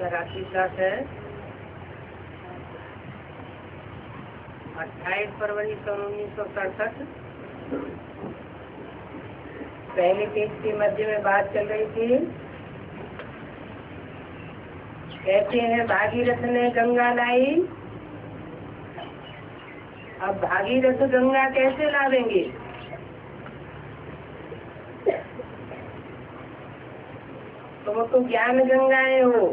राशि क्लास है 28 फरवरी 1967। पहले पेज के मध्य में बात चल रही थी। कहते हैं भागीरथ ने गंगा लाई। अब भागीरथ गंगा कैसे लावेंगे? तुम तो ज्ञान गंगाएं हो,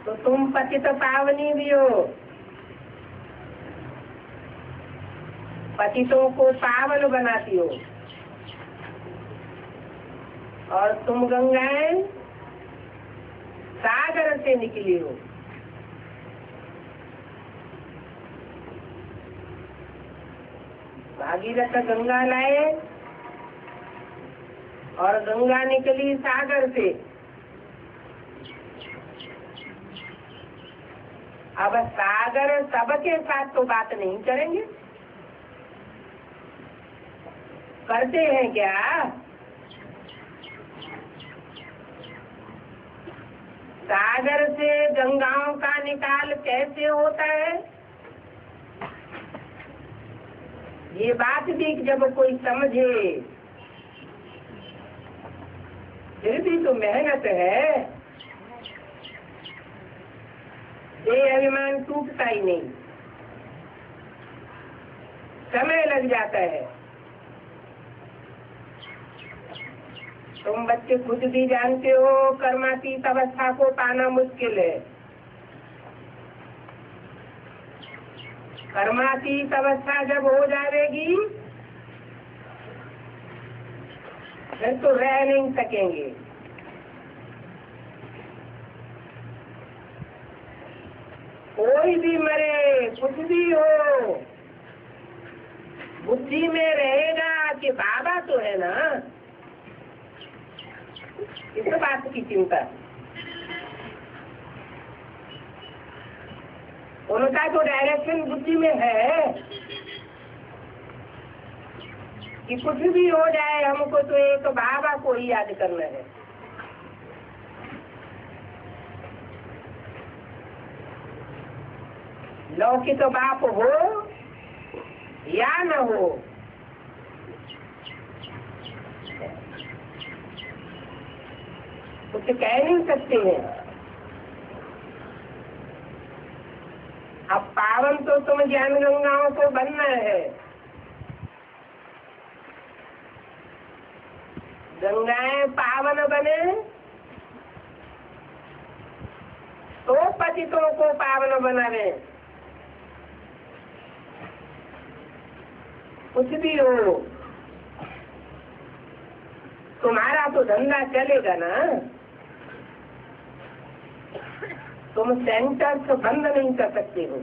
तो तुम पतित पावनी भी हो। पतितों को पावन बनाती हो। और तुम गंगाएं सागर से निकली हो। भागीरथ गंगा लाए और गंगा निकली सागर से। अब सागर सबके साथ तो बात नहीं करेंगे। करते हैं क्या? सागर से गंगाओं का निकाल कैसे होता है? ये बात भी जब कोई समझे, फिर भी तो मेहनत है। ये अभिमान टूटता ही नहीं, समय लग जाता है। तुम बच्चे खुद भी जानते हो, कर्मातीत अवस्था को पाना मुश्किल है। कर्मातीत अवस्था जब हो जाएगी फिर तो रह नहीं सकेंगे। कोई भी मरे, कुछ भी हो, बुद्धि में रहेगा कि बाबा तो है ना। इस बात की चिंता, उनका तो डायरेक्शन बुद्धि में है कि कुछ भी हो जाए हमको तो एक बाबा को ही याद करना है। लौकिक तो बाप हो या न हो, कुछ कह नहीं सकते हैं। अब पावन तो तुम ज्ञान गंगाओं को बनना है। गंगाएं पावन बने तो पतितों को पावन बनावे। कुछ भी हो, तुम्हारा तो धंधा चलेगा ना। तुम सेंटर तो बंद नहीं कर सकते हो।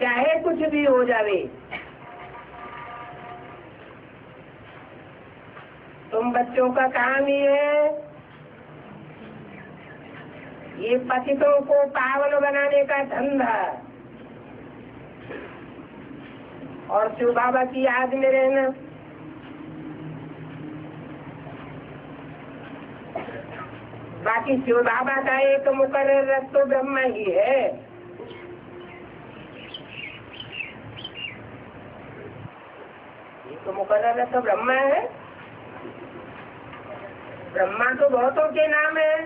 चाहे कुछ भी हो जावे, तुम बच्चों का काम ही है ये पतितों को पावन बनाने का धंधा। और शिव बाबा की याद में रहना। बाकी शिव बाबा का एक मुकर्रर रथ तो ब्रह्मा ही है। एक मुकर्रर रथ तो ब्रह्मा है। ब्रह्मा तो बहुतों के नाम है।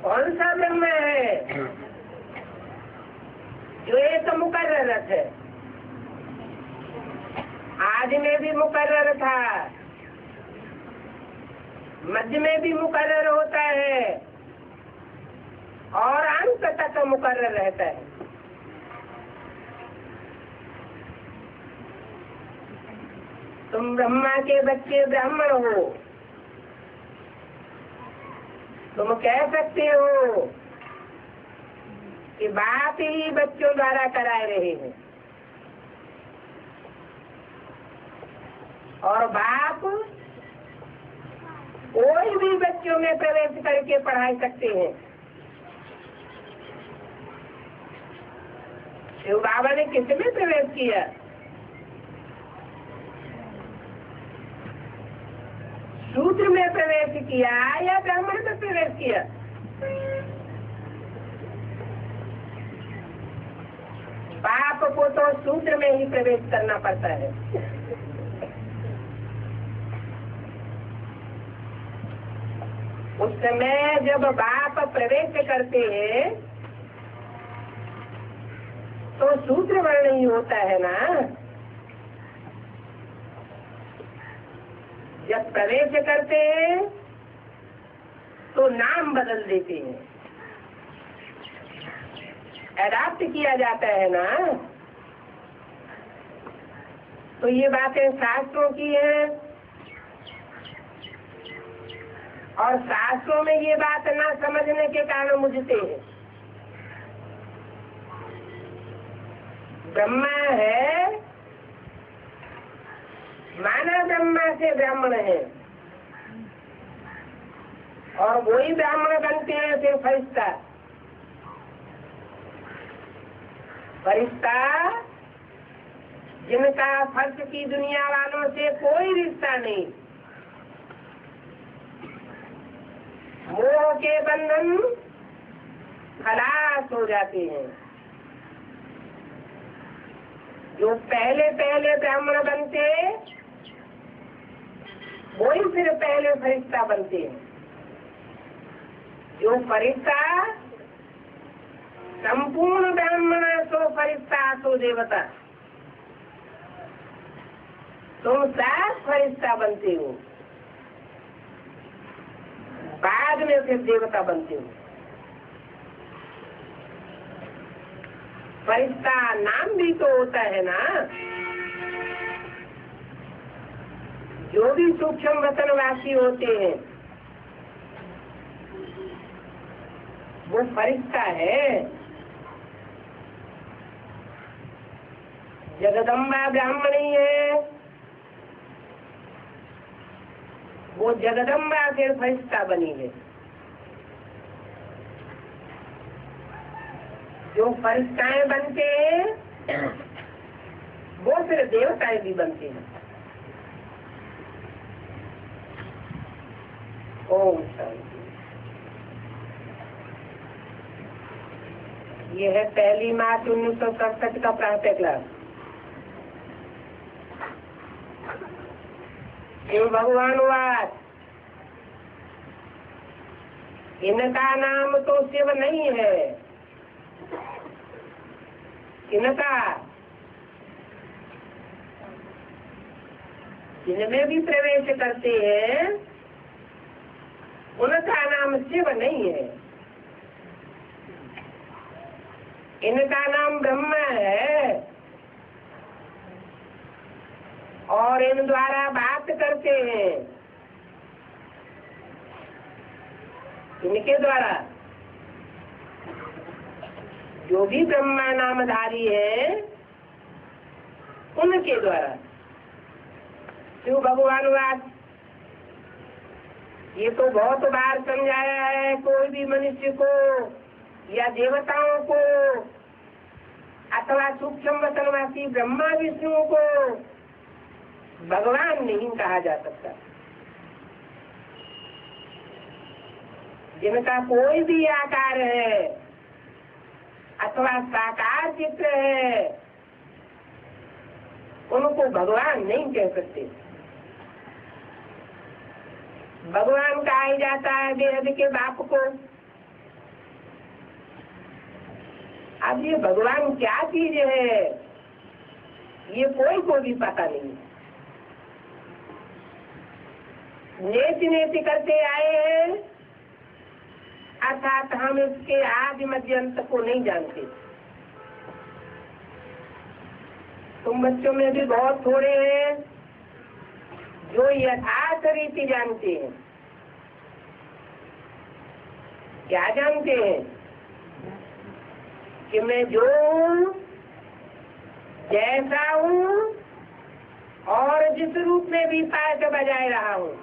कौन सा ब्रह्मा है जो एक मुकर्रर रथ है? आज में भी मुकर्रर था, मध्य में भी मुकर्रर होता है और अंत तक मुकर्रर रहता है। तुम ब्रह्मा के बच्चे ब्राह्मण हो। तुम कह सकते हो कि बात ही बच्चों द्वारा कराए रहे हैं और बाप कोई भी बच्चों में प्रवेश करके पढ़ाई सकते हैं। शिव बाबा ने किसमें प्रवेश किया? शूद्र में प्रवेश किया या ब्राह्मण में प्रवेश किया? बाप को तो शूद्र में ही प्रवेश करना पड़ता है। उस समय जब बाप प्रवेश करते हैं तो शूद्र वर्ण ही होता है ना। जब प्रवेश करते हैं तो नाम बदल देते हैं, एडाप्ट किया जाता है ना। तो ये बातें शास्त्रों की है और शास्त्रों में ये बात ना समझने के कारण मुझसे है। ब्रह्मा है, मानव ब्रह्मा से ब्राह्मण है और वही ब्राह्मण बनते हैं फिर फरिश्ता। फरिश्ता जिनका फर्श की दुनिया वालों से कोई रिश्ता नहीं, मोह के बंधन खलास हो जाते हैं। जो पहले पहले ब्राह्मण बनते वही फिर पहले फरिश्ता बनते हैं। जो फरिश्ता संपूर्ण ब्राह्मण सो फरिश्ता सो देवता, तुम सात फरिश्ता बनते हो, बाद में फिर देवता बनते हो। फरिश्ता नाम भी तो होता है ना। जो भी सूक्ष्म वतनवासी होते हैं वो फरिश्ता है। जगदम्बा ब्राह्मणी है, वो जगदम्बा फिर फरिश्ता बनी है। जो फरिश्ताएं बनते हैं वो फिर देवताएं भी बनते हैं। ओम शांति। ये है 1 मार्च 1967 का प्रातः क्लास। शिव भगवान वाद, इनका नाम तो शिव नहीं है, इनका जिनमें भी प्रवेश करते हैं उनका नाम शिव नहीं है, इनका नाम ब्रह्मा है। और इन द्वारा बात करते हैं, इनके द्वारा जो भी ब्रह्मा नामधारी है उनके द्वारा। शिव भगवान वाद ये तो बहुत बार समझाया है। कोई भी मनुष्य को या देवताओं को अथवा सूक्ष्म वतनवासी ब्रह्मा विष्णु को भगवान नहीं कहा जा सकता। जिनका कोई भी आकार है अथवा साकार चित्र है उनको भगवान नहीं कह सकते। भगवान कहा ही जाता है बेहद के बाप को। अब ये भगवान क्या चीज है ये कोई को भी पता नहीं। नेति नेति करते आए हैं अर्थात हम इसके आदि मध्य अंत को नहीं जानते। तुम बच्चों में भी बहुत थोड़े हैं जो यथार्थ रीति जानते हैं। क्या जानते हैं कि मैं जो हूँ जैसा हूँ और जिस रूप में भी पाठ बजाए रहा हूँ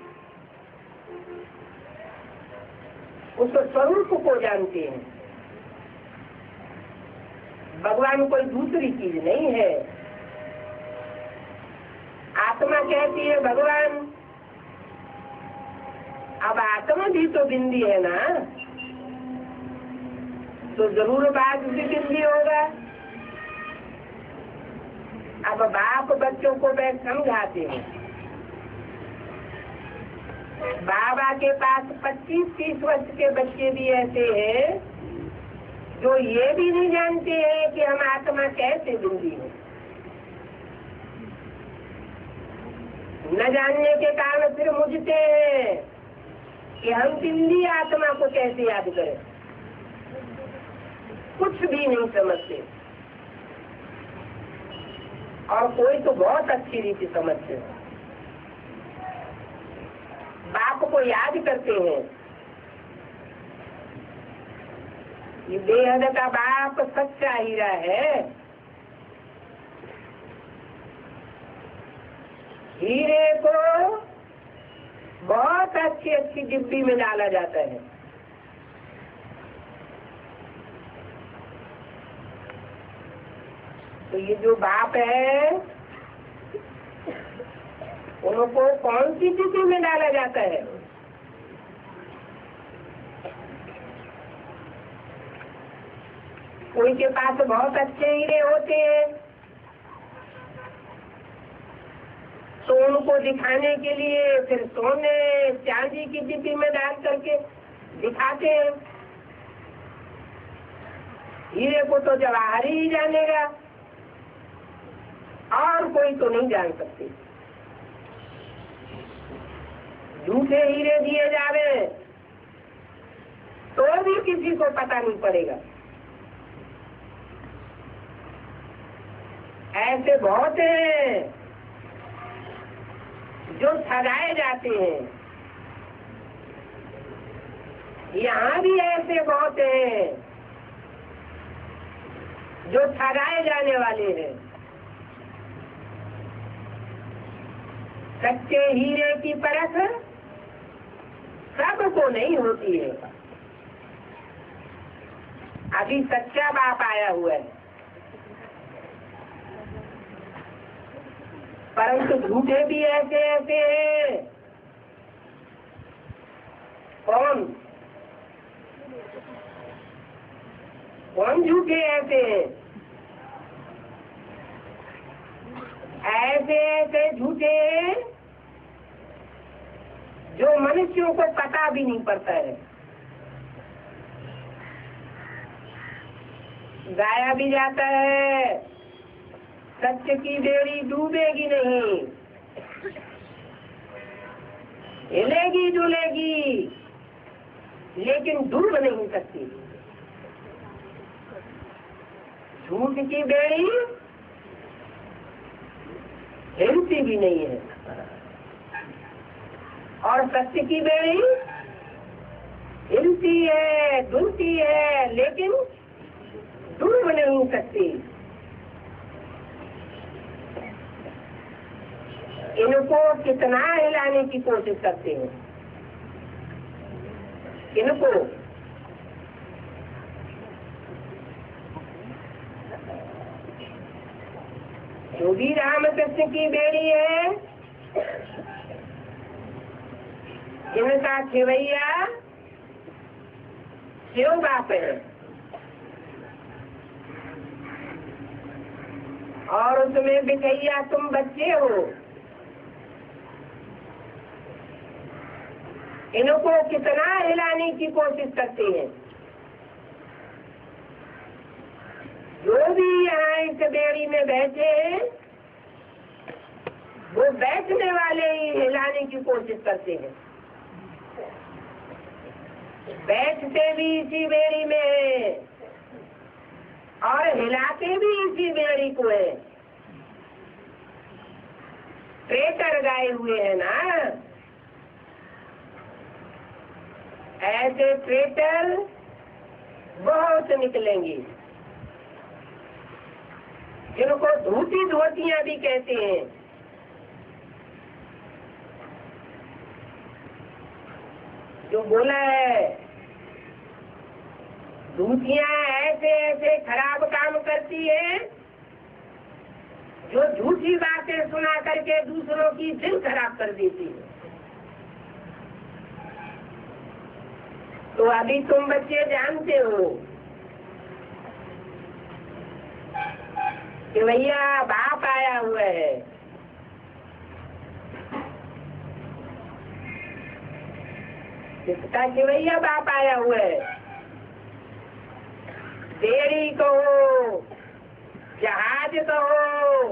उस स्वरूप को जानते हैं। भगवान कोई दूसरी चीज नहीं है। आत्मा कहती है भगवान, अब आत्मा भी तो बिंदी है ना, तो जरूर बात भी बिंदी होगा। अब बाप बच्चों को बैठ समझाते हैं। बाबा के पास 25-30 वर्ष के बच्चे भी ऐसे हैं जो ये भी नहीं जानते हैं कि हम आत्मा कैसे बिंदी है। न जानने के कारण फिर मुझसे हैं कि हम बिंदी आत्मा को कैसे याद करें, कुछ भी नहीं समझते। और कोई तो बहुत अच्छी रीति समझते हैं, बाप को याद करते हैं। ये बेहद का बाप सच्चा हीरा है। हीरे को बहुत अच्छी अच्छी डिब्बी में डाला जाता है। तो ये जो बाप है उनको कौन सी डिब्बी में डाला जाता है? कोई के पास बहुत अच्छे हीरे होते हैं तो उनको दिखाने के लिए फिर सोने चांदी की डिब्बी में डाल करके दिखाते हैं। हीरे को तो जवाहर ही जानेगा, और कोई तो नहीं जान सकते। झूठे हीरे दिए जावे तो भी किसी को पता नहीं पड़ेगा। ऐसे बहुत हैं जो ठगाए जाते हैं। यहाँ भी ऐसे बहुत हैं जो ठगाए जाने वाले हैं। सच्चे हीरे की परख सबको नहीं होती है। अभी सच्चा बाप आया हुआ है, परंतु झूठे भी ऐसे ऐसे हैं। कौन कौन झूठे ऐसे हैं? ऐसे ऐसे झूठे हैं जो मनुष्यों को पता भी नहीं पड़ता है। गाया भी जाता है, सत्य की बेड़ी डूबेगी नहीं, हिलेगी डुलेगी लेकिन डूब नहीं सकती। झूठ की बेड़ी हिलती भी नहीं है और सत्य की बेड़ी हिलती है डुलती है लेकिन डूब नहीं सकती। इनको कितना हिलाने की कोशिश करते हैं, इनको जो भी रामकृष्ण की बेड़ी है, इनका खेवैया शिव बाप है और उसमें बिठैया तुम बच्चे हो। इनको कितना हिलाने की कोशिश करते हैं। जो भी यहाँ इस बेड़ी में बैठे हैं वो बैठने वाले ही हिलाने की कोशिश करते हैं। बैठते भी इसी बेड़ी में है और हिलाते भी इसी बेड़ी को है। ट्रेटर गाए हुए हैं ना, ऐसे ट्रेटर बहुत निकलेंगे जिनको धोती धोतियां भी कहते हैं। जो बोला है धोतियां ऐसे ऐसे खराब काम करती है जो झूठी बातें सुना करके दूसरों की दिल खराब कर देती है। तो अभी तुम बच्चे जानते हो कि भैया बाप आया हुआ है, किसका कि भैया बाप आया हुआ है। बेड़ी कहो, जहाज कहो,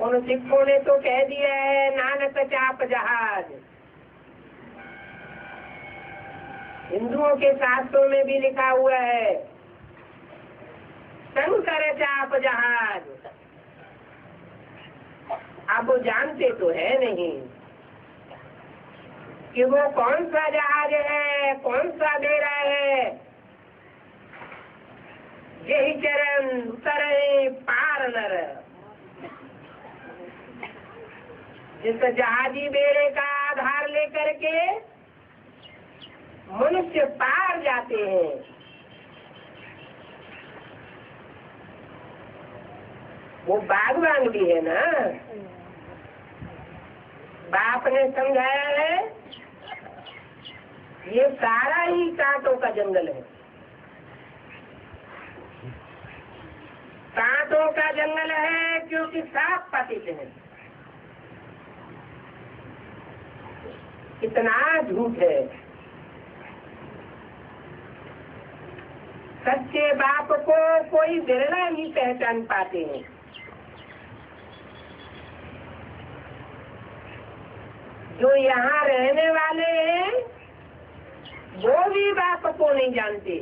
उन सिखों ने तो कह दिया है नानक चाप जहाज। हिंदुओं के शास्त्रों में भी लिखा हुआ है शंकर चाप जहाज। अब वो जानते तो है नहीं कि वो कौन सा जहाज है, कौन सा बेड़ा है। यही चरण उतरे पार नर, जिस जहाजी बेड़े का आधार लेकर के मनुष्य पार जाते हैं। वो बागवान भी है ना। बाप ने समझाया है ये सारा ही कांटों का जंगल है। कांटों का जंगल है क्योंकि सांप पतित है। इतना झूठ है। सच्चे बाप को कोई विरला ही पहचान पाते हैं। जो यहाँ रहने वाले हैं वो भी बाप को नहीं जानते।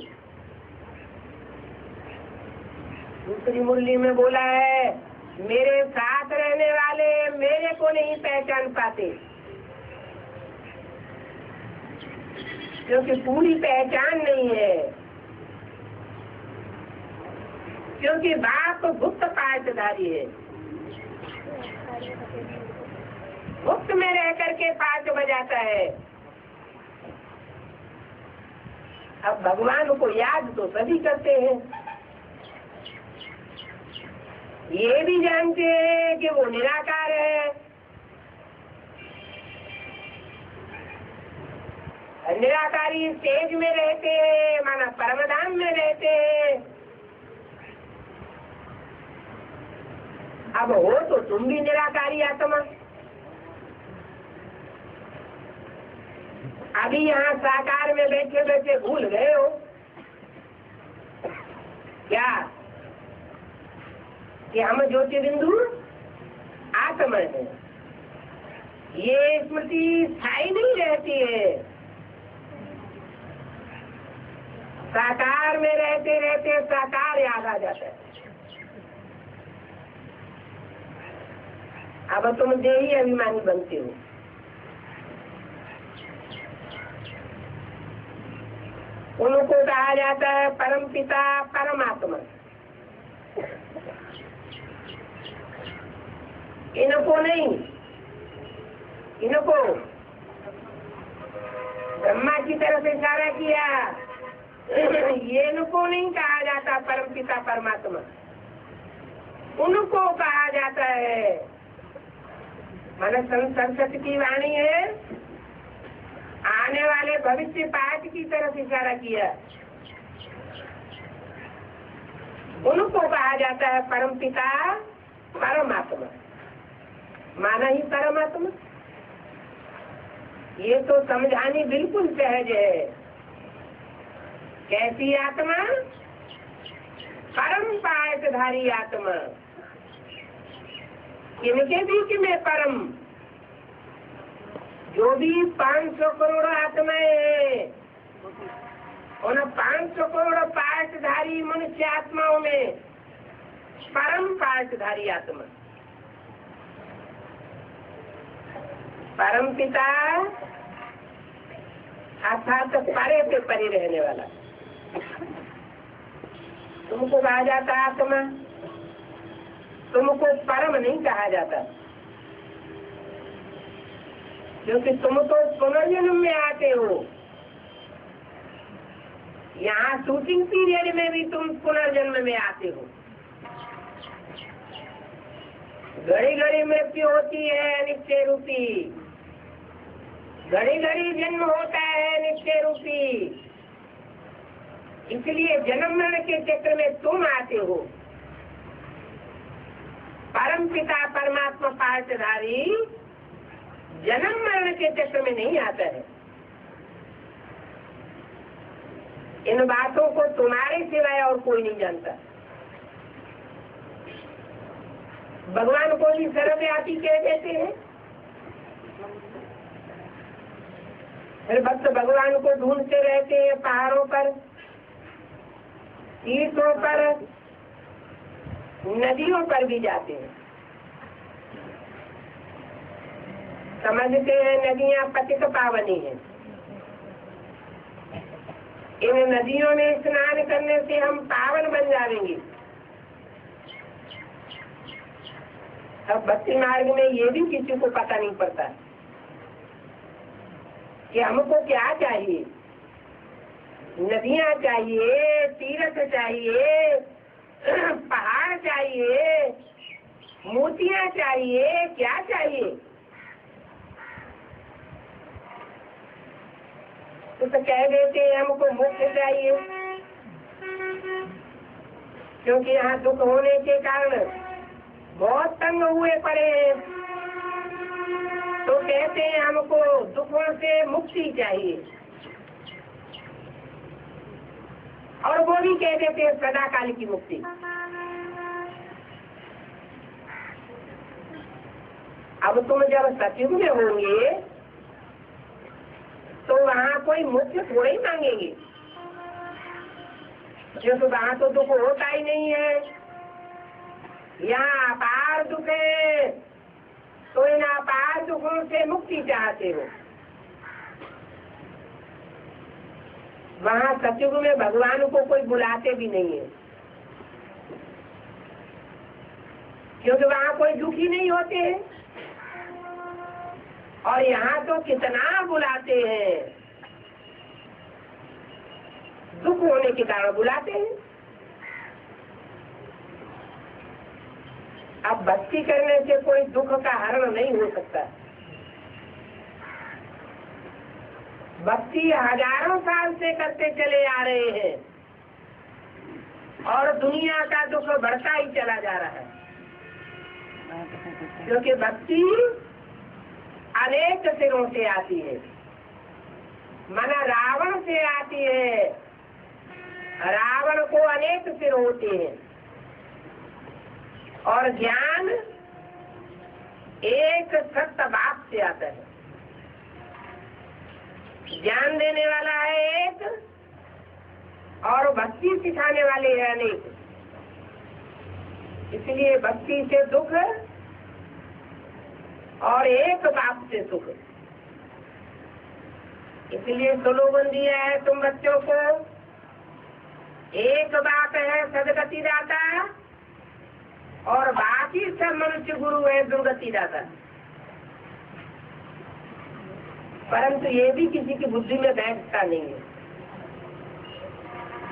दूसरी मुरली में बोला है मेरे साथ रहने वाले मेरे को नहीं पहचान पाते, क्योंकि पूरी पहचान नहीं है। क्योंकि बाप गुप्त पाठधारी है। गुप्त में रह करके पाठ बजाता है। अब भगवान को याद तो सभी करते हैं, ये भी जानते हैं कि वो निराकार है। निराकारी स्टेज में रहते हैं, माना परमधाम में रहते हैं। अब हो तो तुम भी निराकारी आत्मा। अभी यहाँ साकार में बैठे बैठे भूल गए हो क्या कि हम ज्योति बिंदु आत्मा है। ये स्मृति स्थायी नहीं रहती है। साकार में रहते रहते साकार याद आ जाता है। अब तुम देही अभिमानी बनते हो। उनको कहा जाता है परम पिता परमात्मा। इनको नहीं, इनको ब्रह्मा की तरफ इशारा किया। ये इनको नहीं कहा जाता परम पिता परमात्मा। उनको कहा जाता है, माना संसद की वाणी है, आने वाले भविष्य पाठ की तरफ इशारा किया। उनको कहा जाता है परम पिता परमात्मा, माना ही परमात्मा। ये तो समझानी बिल्कुल सहज है। कैसी आत्मा? परम पाठधारी आत्मा। इनके बीच में परम, जो भी 500 करोड़ आत्माएं हैं, उन 500 करोड़ पाठधारी मनुष्य आत्माओं में परम पाठधारी आत्मा परम पिता अर्थात परे पे परे रहने वाला। तुमको कहा जाता आत्मा, तुमको परम नहीं कहा जाता, क्योंकि तुम तो पुनर्जन्म में आते हो। यहाँ शूटिंग पीरियड में भी तुम पुनर्जन्म में आते हो। घड़ी घड़ी मृत्यु होती है निश्चय रूपी, घड़ी घड़ी जन्म होता है नित्य रूपी, इसलिए जन्म मरण के चक्र में तुम आते हो। परम पिता परमात्मा पाठधारी जन्म मरण के चक्र में नहीं आता है। इन बातों को तुम्हारे सिवाय और कोई नहीं जानता। भगवान को भी सर्वव्यापी कह देते हैं। फिर भक्त भगवान को ढूंढते रहते हैं, पहाड़ों पर, तीर्थों पर, नदियों पर भी जाते हैं। समझते हैं नदियां पतित पावनी हैं, इन नदियों में स्नान करने से हम पावन बन जाएंगे। अब भक्ति मार्ग में ये भी किसी को पता नहीं पड़ता कि हमको क्या चाहिए। नदियां चाहिए, तीर्थ चाहिए, पहाड़ चाहिए, मूर्तियां चाहिए, क्या चाहिए? तो कह देते हैं हमको मोक्ष चाहिए, क्योंकि यहाँ दुख होने के कारण बहुत तंग हुए पड़े हैं। तो कहते हैं हमको दुखों से मुक्ति चाहिए, और वो भी कह देते हैं सदाकाल की मुक्ति। अब तुम जब सतयुग में होंगे तो वहाँ कोई मोक्ष थोड़े ही मांगेंगे, क्योंकि वहाँ तो दुख होता ही नहीं है। यहाँ अपार दुख है, तो इन अपार दुखों से मुक्ति चाहते हो। वहाँ सतयुग में भगवान को कोई बुलाते भी नहीं है, क्योंकि वहाँ कोई दुखी नहीं होते हैं। और यहाँ तो कितना बुलाते हैं, दुख होने के कारण बुलाते हैं। अब भक्ति करने से कोई दुख का हरण नहीं हो सकता। भक्ति हजारों साल से करते चले आ रहे हैं, और दुनिया का दुख बढ़ता ही चला जा रहा है, क्योंकि भक्ति अनेक सिरों से आती है। माना रावण से आती है, रावण को अनेक सिर होते हैं, और ज्ञान एक सत्य बाप से आता है। ज्ञान देने वाला है एक, और भक्ति सिखाने वाले हैं अनेक। इसलिए भक्ति से दुख और एक बाप से सुख। इसलिए स्लोगन दिया है तुम बच्चों को, एक बाप है सदगति दाता, और बाकी सब मनुष्य गुरु है दुर्गति दाता। परंतु ये भी किसी की बुद्धि में बैठता नहीं है।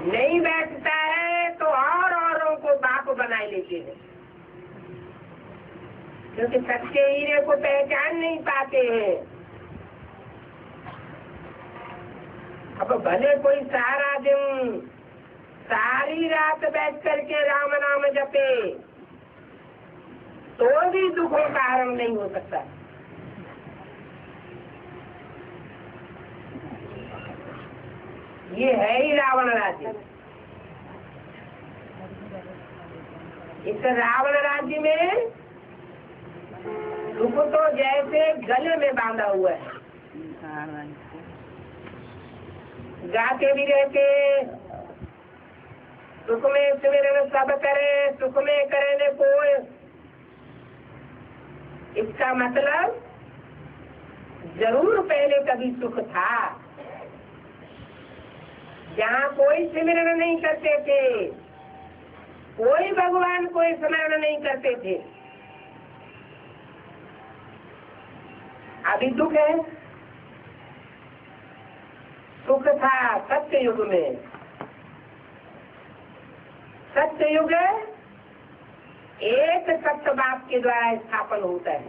नहीं बैठता है तो और औरों को बाप बनाए लेते हैं, क्योंकि सच्चे हीरे को पहचान नहीं पाते हैं। अब भले कोई सारा दिन सारी रात बैठ करके राम नाम जपे, तो भी दुखों का हरण नहीं हो सकता। ये है ही रावण राज्य। इस रावण राज्य में दुख तो जैसे गले में बांधा हुआ है। गाते भी रहते, सुख में सिमरन सब करे, सुख में करे न कोई। इसका मतलब जरूर पहले कभी सुख था, जहाँ कोई सिमरन नहीं करते थे, कोई भगवान कोई स्मरण नहीं करते थे। अभी दुख है, सुख था सत्य युग में। सत्य युग एक सत्य बाप के द्वारा स्थापन होता है।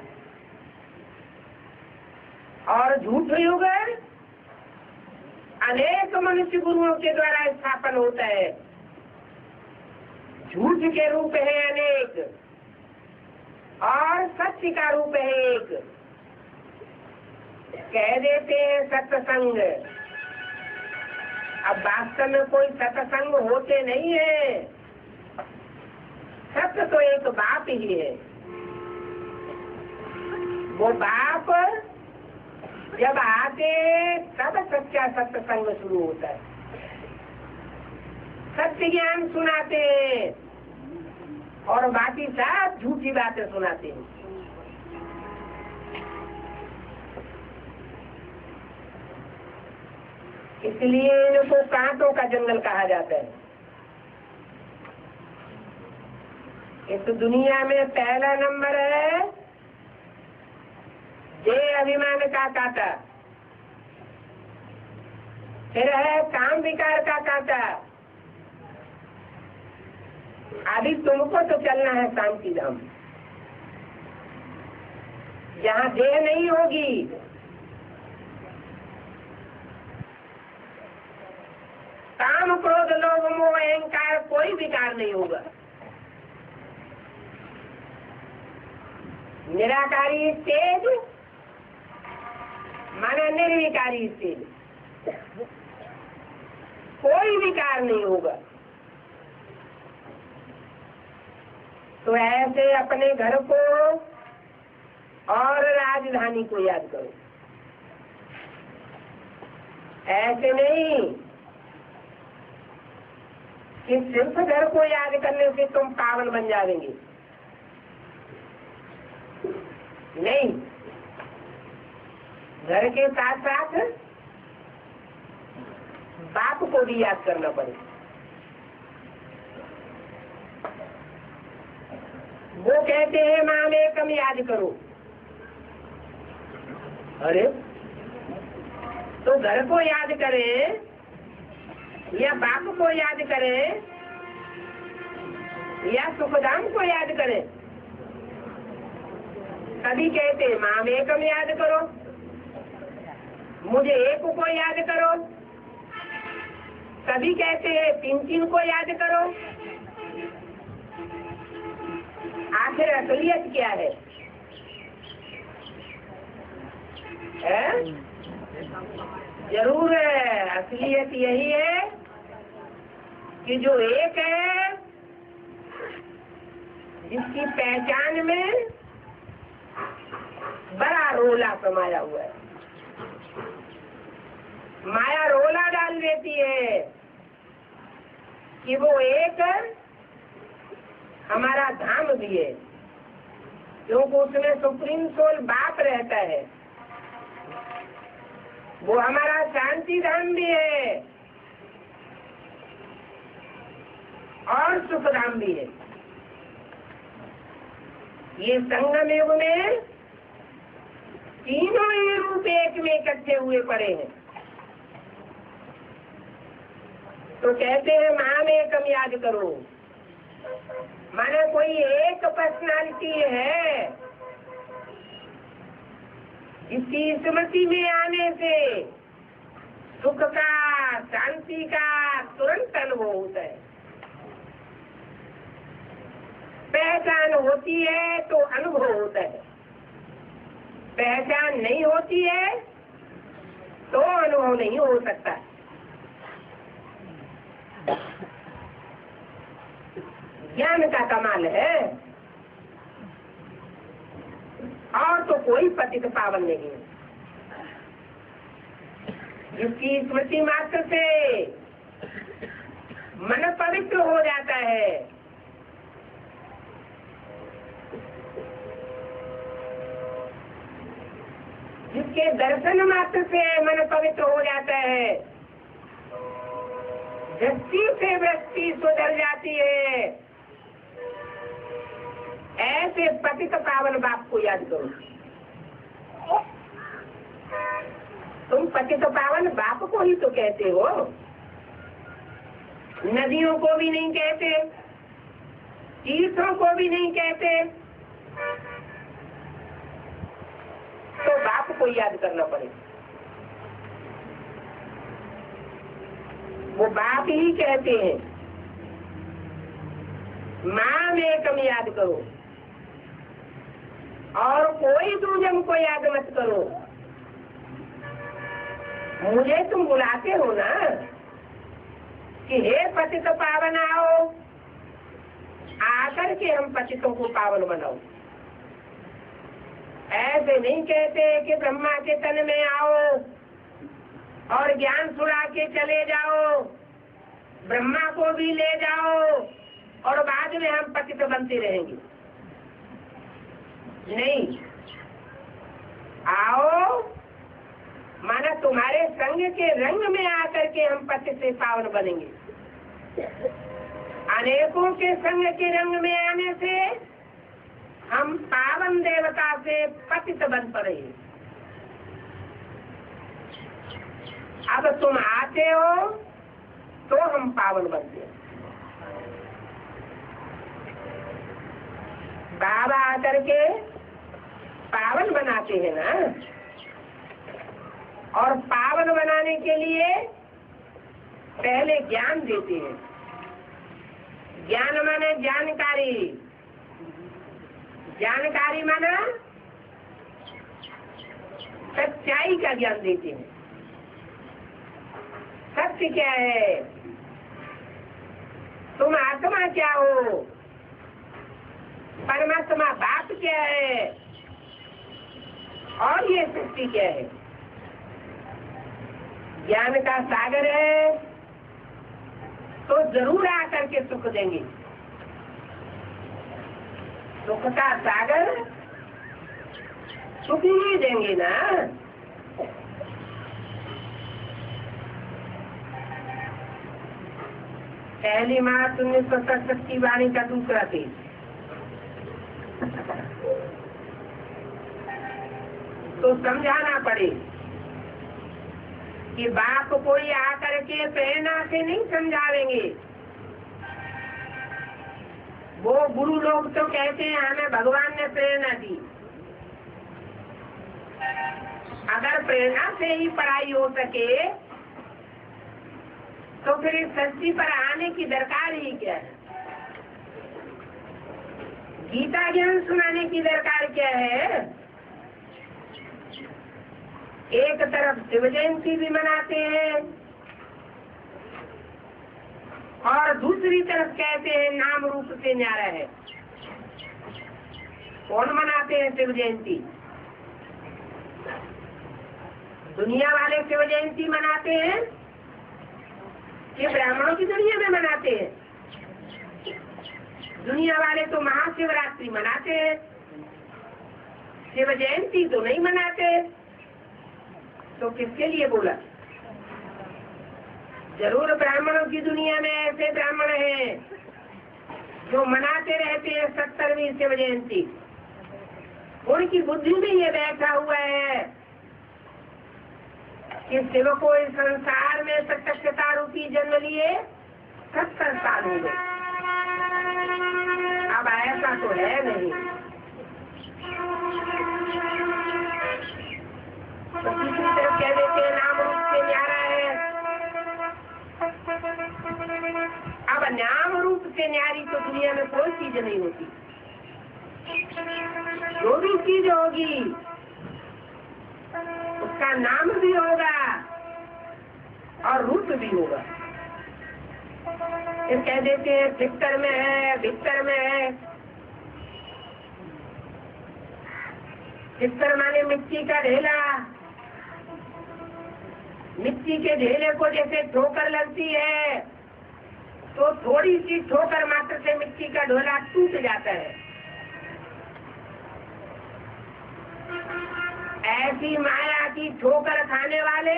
और झूठ युग अनेक मनुष्य गुरुओं के द्वारा स्थापन होता है। झूठ के रूप है अनेक और सत्य का रूप है एक। कह देते हैं सत्संग, अब वास्तव में कोई सत्संग होते नहीं है। सत्य तो एक बाप ही है। वो बाप जब आते तब सच्चा सत्संग शुरू होता है। सत्य ज्ञान सुनाते हैं और बाकी सब झूठी बातें सुनाते हैं। इसलिए इनको कांटों का जंगल कहा जाता है। इस दुनिया में पहला नंबर है देह अभिमान का कांटा, फिर है काम विकार का कांटा। अभी तुमको तो चलना है शांति धाम, जहाँ देह नहीं होगी। काम क्रोध लोभ मोह अहंकार कोई विकार नहीं होगा। निराकारी स्टेज माना निर्विकारी स्टेज, कोई विकार नहीं होगा। तो ऐसे अपने घर को और राजधानी को याद करो। ऐसे नहीं कि सिर्फ घर को याद करने से तुम पावन बन जाएंगे, नहीं। घर के साथ साथ बाप को भी याद करना पड़ेगा। वो कहते हैं माँ में कम याद करो। अरे तो घर को याद करें या बाप को याद करें या सुखधाम को याद करें? कभी कहते हैं माँ में कम याद करो, मुझे एक को याद करो। कभी कहते हैं तीन तीन को याद करो। आखिर असलियत क्या है? जरूर है, असलियत यही है कि जो एक है, जिसकी पहचान में बड़ा रोला समाया हुआ है। माया रोला डाल देती है कि वो एक हमारा धाम भी है, क्योंकि उसमें सुप्रीम सोल बाप रहता है। वो हमारा शांति धाम भी है और सुख धाम भी है। ये संगम युग में तीनों ही रूप एक में इकट्ठे हुए पड़े हैं। तो कहते हैं माँ में कम याद करो, माने कोई एक पर्सनालिटी है जिसकी स्मृति में आने से सुख का, शांति का तुरंत अनुभव होता है। पहचान होती है तो अनुभव होता है, पहचान नहीं होती है तो अनुभव नहीं हो सकता। ज्ञान का कमाल है, और तो कोई पतित पावन नहीं है। जिसकी स्मृति मात्र से मन पवित्र हो जाता है, जिसके दर्शन मात्र से मन पवित्र हो जाता है, दृष्टि से वृष्टि सुधर जाती है, ऐसे पतित पावन बाप को याद करो। तुम पतित पावन बाप को ही तो कहते हो, नदियों को भी नहीं कहते, तीर्थों को भी नहीं कहते। तो बाप को याद करना पड़े। वो बाप ही कहते हैं माम एकम याद करो और कोई दूजन को याद मत करो। मुझे तुम बुलाते हो ना कि हे पतित पावन आओ, आकर के हम पतितों को पावन बनाओ। ऐसे नहीं कहते कि ब्रह्मा के तन में आओ और ज्ञान सुना के चले जाओ, ब्रह्मा को भी ले जाओ और बाद में हम पतित बनते रहेंगे। नहीं, आओ माना तुम्हारे संग के रंग में आकर के हम पतित से पावन बनेंगे। अनेकों के संग के रंग में आने से हम पावन देवता से पतित बन पड़े। अब तुम आते हो तो हम पावन बनते हैं। बाबा आकर के पावन बनाते हैं ना, और पावन बनाने के लिए पहले ज्ञान देते हैं। ज्ञान माने जानकारी, जानकारी माना सच्चाई का ज्ञान देते हैं। सत्य क्या है, तुम आत्मा क्या हो, परमात्मा बाप क्या है और ये सृष्टि क्या है। ज्ञान का सागर है तो जरूर आकर के सुख देंगे। सुख का सागर सुख ही देंगे ना। पहली मार्च 1967 की वाणी का दूसरा पेज। तो समझाना पड़े कि बाप कोई आकर के प्रेरणा से नहीं समझावेंगे। वो गुरु लोग तो कहते हैं हमें भगवान ने प्रेरणा दी। अगर प्रेरणा से ही पढ़ाई हो सके तो फिर इस सृष्टि पर आने की दरकार ही क्या है। गीता ज्ञान सुनाने की दरकार क्या है। एक तरफ शिव जयंती भी मनाते हैं और दूसरी तरफ कहते हैं नाम रूप से न्यारा है। कौन मनाते हैं शिव जयंती? दुनिया वाले शिव जयंती मनाते हैं कि ब्राह्मणों की दुनिया में मनाते हैं? दुनिया वाले तो महाशिवरात्रि मनाते हैं, शिव जयंती तो नहीं मनाते। तो किसके लिए बोला? जरूर ब्राह्मणों की दुनिया में ऐसे ब्राह्मण हैं जो मनाते रहते हैं 70वीं शिव जयंती। उनकी बुद्धि में ये बैठा हुआ है कि शिव को इस संसार में प्रत्यक्षता रूपी जन्म लिए 70 साल हो गए। अब ऐसा तो है नहीं। तो किसी तरफ कह देते हैं नाम रूप से न्यारा है। अब नाम रूप से न्यारी तो दुनिया में कोई चीज नहीं होती। जो भी चीज होगी उसका नाम भी होगा और रूप भी होगा। फिर कह देते हैं भीतर में है, भीतर में है। भीतर माने मिट्टी का ढेला। मिट्टी के ढेले को जैसे ठोकर लगती है तो थोड़ी सी ठोकर मात्र से मिट्टी का ढोला टूट जाता है। ऐसी माया की ठोकर खाने वाले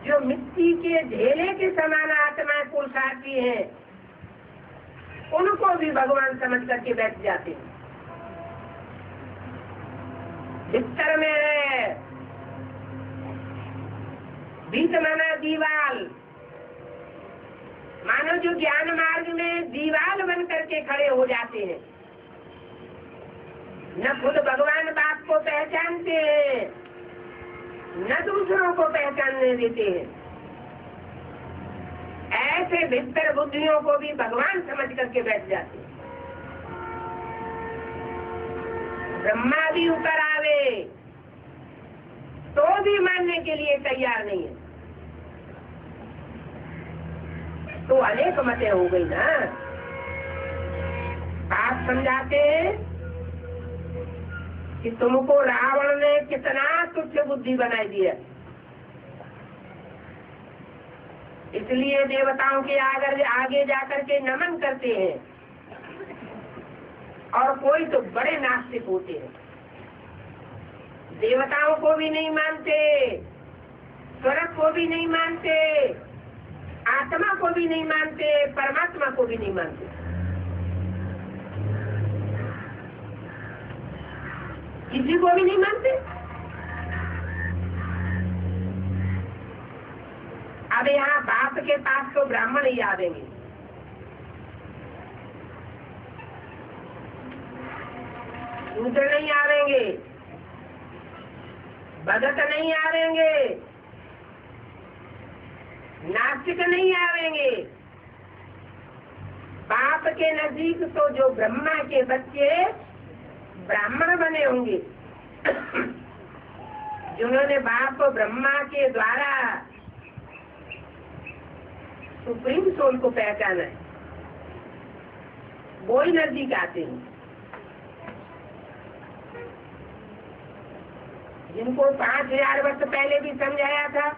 जो मिट्टी के ढेले के समान आत्माएं पुरुषार्थी हैं, उनको भी भगवान समझ करके बैठ जाते हैं। भीतर में है, भीत माना दीवाल। मानो जो ज्ञान मार्ग में दीवाल बन करके खड़े हो जाते हैं, न खुद भगवान बाप को पहचानते हैं, न दूसरों को पहचानने देते हैं। ऐसे भीतर बुद्धियों को भी भगवान समझ करके बैठ जाते हैं। ब्रह्मा भी ऊपर आवे तो भी मानने के लिए तैयार नहीं है। तो अनेक मतें हो गई ना। आप समझाते कि तुमको रावण ने कितना तुच्छ बुद्धि बनाई दिया, इसलिए देवताओं के आगे जाकर के नमन करते हैं, और कोई तो बड़े नास्तिक होते हैं, देवताओं को भी नहीं मानते, स्वर्ग को भी नहीं मानते, आत्मा को भी नहीं मानते, परमात्मा को भी नहीं मानते। किसी को भी नहीं मानते। अब यहाँ बाप के पास तो ब्राह्मण ही आवेंगे, शूद्र नहीं आवेंगे, भगत नहीं आवेंगे, नास्तिक नहीं आवेंगे। बाप के नजदीक तो जो ब्रह्मा के बच्चे ब्राह्मण बने होंगे, जिन्होंने बाप ब्रह्मा के द्वारा सुप्रीम सोल को पहचाना है, वो ही नजदीक आते हैं। जिनको 5000 वर्ष पहले भी समझाया था,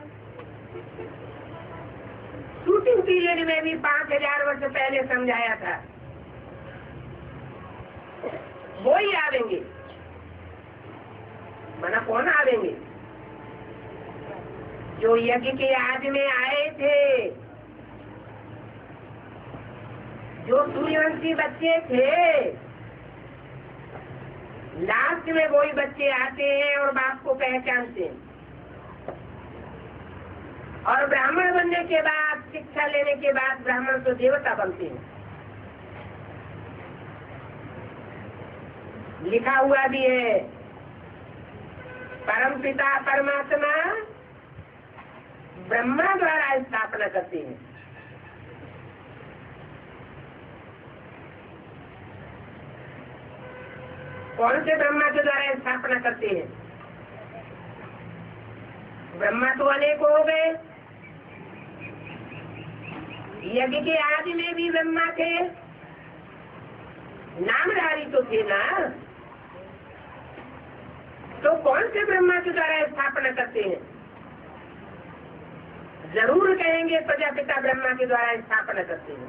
शूटिंग पीरियड में भी 5000 वर्ष पहले समझाया था, वो ही आवेंगे। मना कौन आवेंगे? जो यज्ञ के आज में आए थे, जो सूर्यवंशी बच्चे थे, लास्ट में वही बच्चे आते हैं और बाप को पहचानते हैं। और ब्राह्मण बनने के बाद, शिक्षा लेने के बाद ब्राह्मण तो देवता बनते हैं। लिखा हुआ भी है, परम पिता परमात्मा ब्रह्मा द्वारा स्थापना करते हैं। कौन से ब्रह्मा के द्वारा स्थापना करते हैं? ब्रह्मा तो अनेक हो गए, यज्ञ के आदि में भी ब्रह्मा थे, नामधारी तो थे ना। तो कौन से ब्रह्मा के द्वारा स्थापना करते हैं? जरूर कहेंगे प्रजापिता ब्रह्मा के द्वारा स्थापना करते हैं।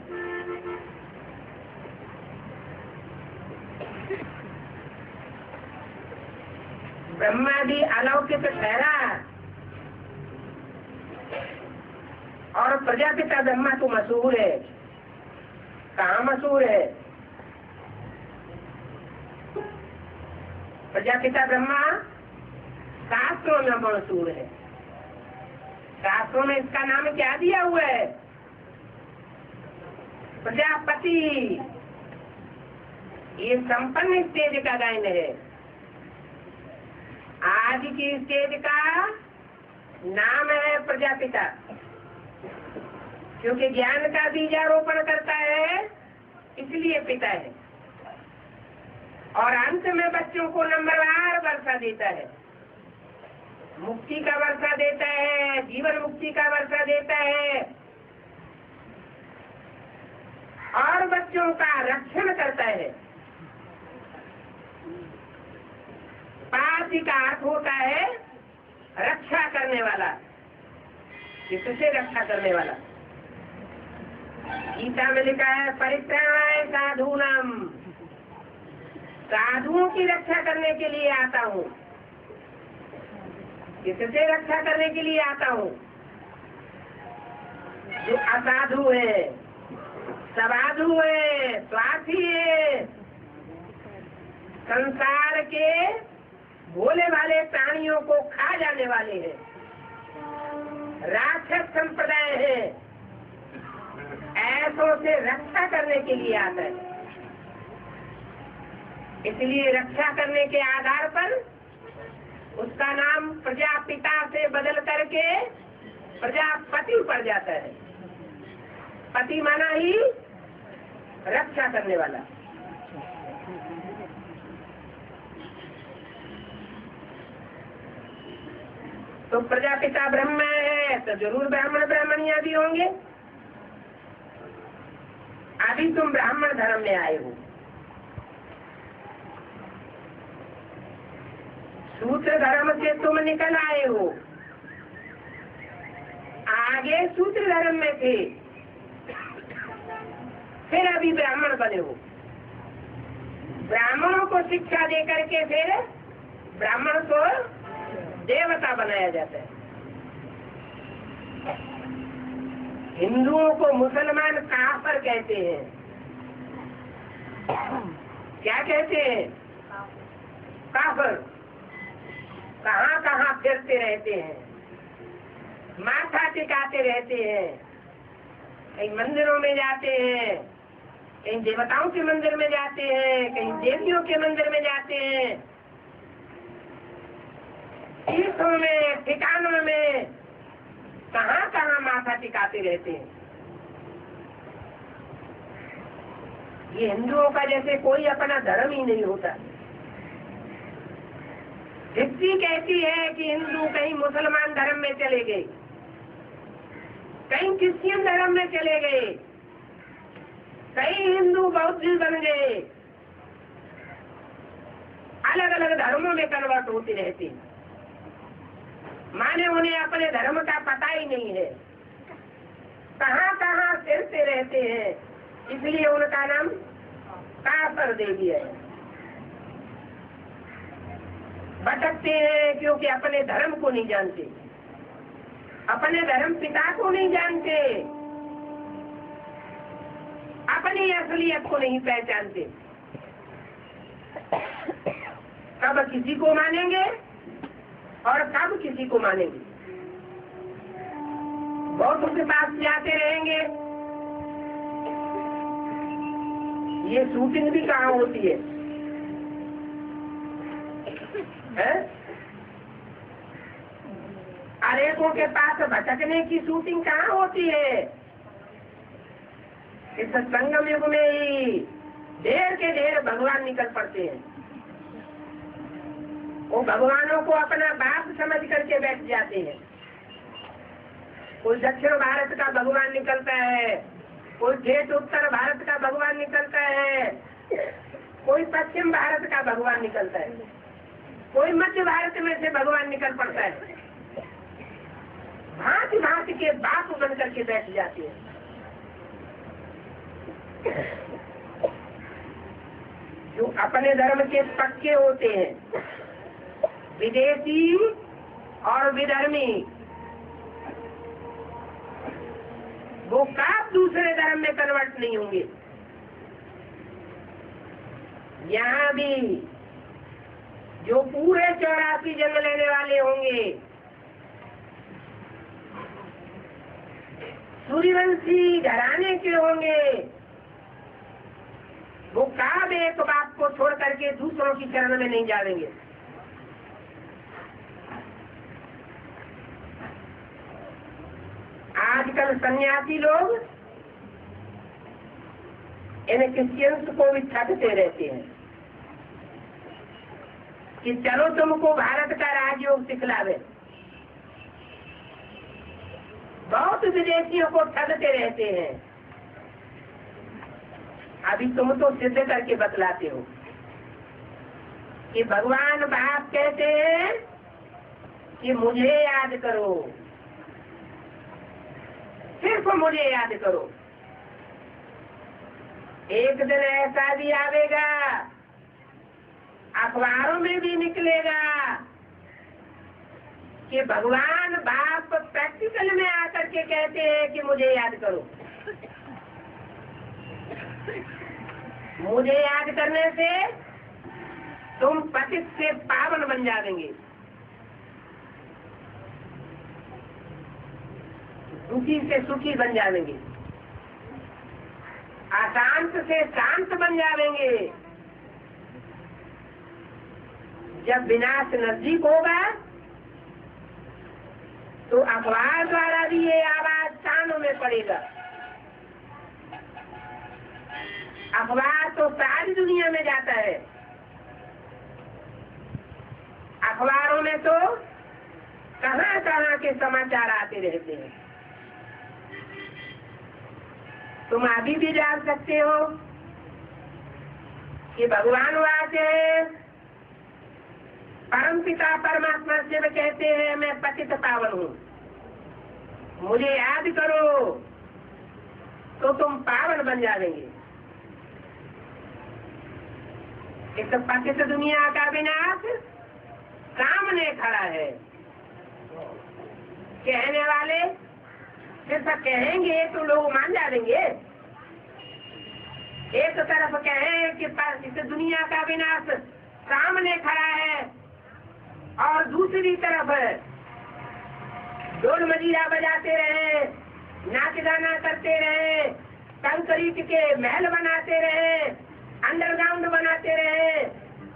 ब्रह्मादि अलौकिक ठहरा और प्रजापिता ब्रह्मा तो मशहूर है। कहाँ मशहूर है? प्रजापिता ब्रह्मा शास्त्रों में मशहूर है। शास्त्रों में इसका नाम क्या दिया हुआ है? प्रजापति। ये संपन्न स्टेज का गायन है। आज की स्टेज का नाम है प्रजापिता, क्योंकि ज्ञान का बीजारोपण करता है, इसलिए पिता है। और अंत में बच्चों को नंबरवार वर्षा देता है, मुक्ति का वर्षा देता है, जीवन मुक्ति का वर्षा देता है, और बच्चों का रक्षण करता है। पासी का अर्थ होता है रक्षा करने वाला, किससे रक्षा करने वाला? गीता में लिखा है परित्राणाय साधूनाम, साधुओं की रक्षा करने के लिए आता हूँ। किससे रक्षा करने के लिए आता हूँ? जो असाधु है, सवाधु है, स्वार्थी है, संसार के भोले भाले प्राणियों को खा जाने वाले हैं, राक्षस संप्रदाय है, ऐसों से रक्षा करने के लिए आता है। इसलिए रक्षा करने के आधार पर उसका नाम प्रजापिता से बदल करके प्रजापति पड़ जाता है। पति माना ही रक्षा करने वाला। तो प्रजापिता ब्रह्म है तो जरूर ब्राह्मण ब्राह्मणियां भी होंगे। अभी तुम ब्राह्मण धर्म में आए हो, सूत्र धर्म से तुम निकल आए हो, आगे सूत्र धर्म में थे, फिर अभी ब्राह्मण बने हो। ब्राह्मणों को शिक्षा दे करके फिर ब्राह्मण को देवता बनाया जाता है। हिंदुओं को मुसलमान काफर कहते हैं। क्या कहते हैं? काफर। कहाँ कहाँ फिरते रहते हैं, माथा टिकाते रहते हैं, कहीं मंदिरों में जाते हैं, कहीं देवताओं के मंदिर में जाते हैं, कहीं देवियों के मंदिर में जाते हैं, तीर्थों में ठिकानों में कहाँ कहाँ माथा टिकाते रहते हैं। ये हिंदुओं का जैसे कोई अपना धर्म ही नहीं होता। हिस्ट्री कहती है कि हिंदू कहीं मुसलमान धर्म में चले गए, कहीं क्रिश्चियन धर्म में चले गए, कहीं हिंदू बौद्ध बन गए, अलग अलग धर्मों में कन्वर्ट होती रहती। माने उन्हें अपने धर्म का पता ही नहीं है, कहाँ कहाँ फिरते रहते हैं, इसलिए उनका नाम काफर दे दिया है। भटकते हैं क्योंकि अपने धर्म को नहीं जानते, अपने धर्म पिता को नहीं जानते, अपनी असलियत को नहीं पहचानते। कब किसी को मानेंगे और कब किसी को मानेंगे। बहुत उसके पास जाते रहेंगे। ये शूटिंग भी कहाँ होती है? अनेकों के पास भटकने की शूटिंग कहाँ होती है? इस संगम युग में ही ढेर के ढेर भगवान निकल पड़ते हैं। वो भगवानों को अपना बाप समझ करके बैठ जाते हैं। कोई दक्षिण भारत का भगवान निकलता है, कोई ठेठ उत्तर भारत का भगवान निकलता है, कोई पश्चिम भारत का भगवान निकलता है, कोई मध्य भारत में से भगवान निकल पड़ता है। भांति भांति के बाप बन करके बैठ जाते हैं। जो अपने धर्म के पक्के होते हैं, विदेशी और विधर्मी, वो कब दूसरे धर्म में कन्वर्ट नहीं होंगे। यहाँ भी जो पूरे 84 जन्म लेने वाले होंगे, सूर्यवंशी घराने के होंगे, वो कब एक बाप को छोड़ करके दूसरों की चरण में नहीं जाएंगे। आजकल सन्यासी लोग इन क्रिश्चियंस को भी ठगते रहते हैं कि चलो तुमको भारत का राजयोग सिखलावे। बहुत विदेशियों को ठगते रहते हैं। अभी तुम तो सिद्ध करके बतलाते हो कि भगवान बाप कहते हैं कि मुझे याद करो, सिर्फ मुझे याद करो। एक दिन ऐसा भी आवेगा, अखबारों में भी निकलेगा कि भगवान बाप प्रैक्टिकल में आकर के कहते हैं कि मुझे याद करो। मुझे याद करने से तुम पतित से पावन बन जाएंगे, दुखी से सुखी बन जाएंगे, अशांत से शांत बन जाएंगे, जब विनाश नजदीक होगा तो अखबार द्वारा भी ये आवाज कानों में पड़ेगा। अखबार तो सारी दुनिया में जाता है। अखबारों में तो कहाँ कहाँ के समाचार आते रहते हैं। तुम अभी भी जान सकते हो कि भगवान वाचे परमपिता परमात्मा से वे कहते हैं मैं पतित पावन हूँ, मुझे याद करो तो तुम पावन बन जाएंगे। एक तो पतित दुनिया का विनाश सामने खड़ा है। कहने वाले सिर्फ कहेंगे तो लोग मान जाएंगे। एक तरफ कहें कि इस दुनिया का विनाश सामने खड़ा है और दूसरी तरफ ढोल मजीरा बजाते रहे, नाच गाना करते रहे, कंक्रीट के महल बनाते रहे, अंडरग्राउंड बनाते रहे,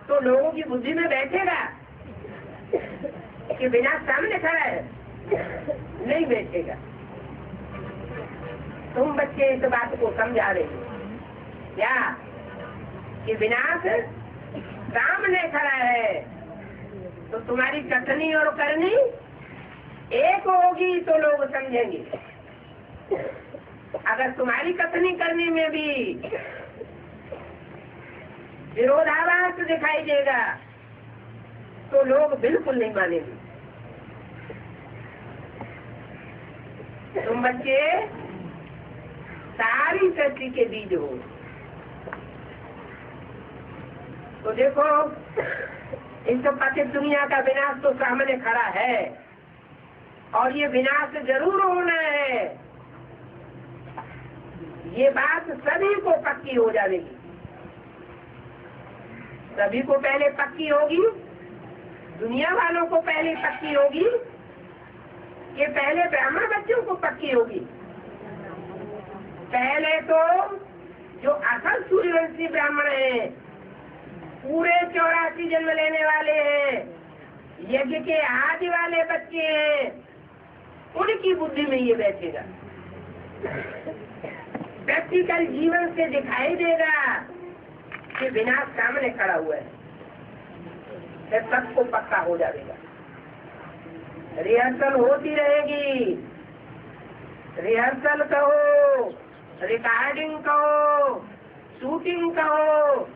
तो लोगों की बुद्धि में बैठेगा कि विनाश सामने खड़ा है? नहीं बैठेगा। तुम बच्चे इस बात को समझा रहे हो क्या कि विनाश सामने खड़ा है, तो तुम्हारी कथनी और करनी एक होगी तो लोग समझेंगे। अगर तुम्हारी कथनी करने में भी विरोधाभास दिखाई देगा तो लोग बिल्कुल नहीं मानेंगे। तुम बच्चे सारी सृष्टि के बीज हो। तो देखो इस पतित दुनिया का विनाश तो सामने खड़ा है और ये विनाश जरूर होना है। ये बात सभी को पक्की हो जाएगी। सभी को पहले पक्की होगी, दुनिया वालों को पहले पक्की होगी, ये पहले ब्राह्मण बच्चों को पक्की होगी। पहले तो जो असल सूर्यवंशी ब्राह्मण हैं, पूरे 84 जन्म लेने वाले हैं, यज्ञ के आदि वाले बच्चे हैं, उनकी बुद्धि में ये बैठेगा। प्रैक्टिकल जीवन से दिखाई देगा कि विनाश सामने खड़ा हुआ है, फिर सबको पक्का हो जाएगा। रिहर्सल होती रहेगी, रिहर्सल कहो, रिकॉर्डिंग कहो, शूटिंग कहो,